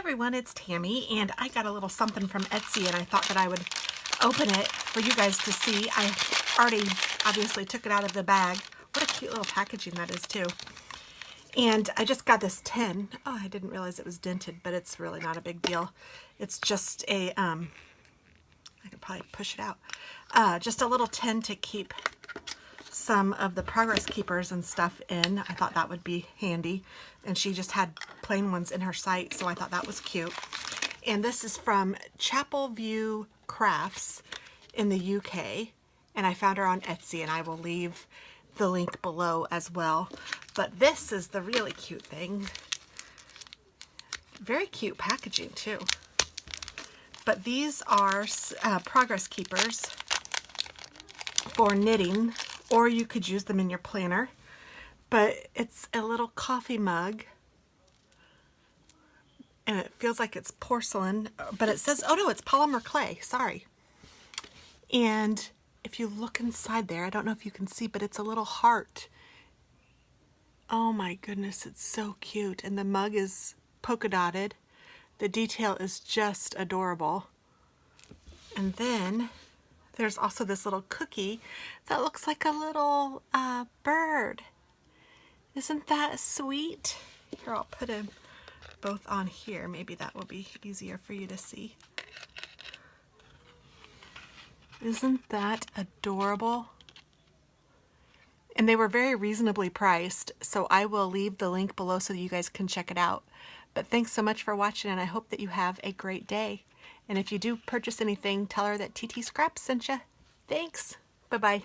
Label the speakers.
Speaker 1: everyone, it's Tammy, and I got a little something from Etsy, and I thought that I would open it for you guys to see. I already obviously took it out of the bag. What a cute little packaging that is too. And I just got this tin. Oh, I didn't realize it was dented, but it's really not a big deal. It's just a, I could probably push it out. Just a little tin to keep some of the progress keepers and stuff in. I thought that would be handy. And she just had plain ones in her site, so I thought that was cute. And this is from Chapel View Crafts in the UK. And I found her on Etsy, and I will leave the link below as well. But this is the really cute thing. Very cute packaging too. But these are progress keepers for knitting, or you could use them in your planner. But it's a little coffee mug, and it feels like it's porcelain, but it says, oh no, it's polymer clay, sorry. And if you look inside there, I don't know if you can see, but it's a little heart. Oh my goodness, it's so cute. And the mug is polka dotted. The detail is just adorable. And then there's also this little cookie that looks like a little bird. Isn't that sweet? Here, I'll put them both on here. Maybe that will be easier for you to see. Isn't that adorable? And they were very reasonably priced, so I will leave the link below so that you guys can check it out. But thanks so much for watching, and I hope that you have a great day. And if you do purchase anything, tell her that TT.Scraps sent you. Thanks. Bye-bye.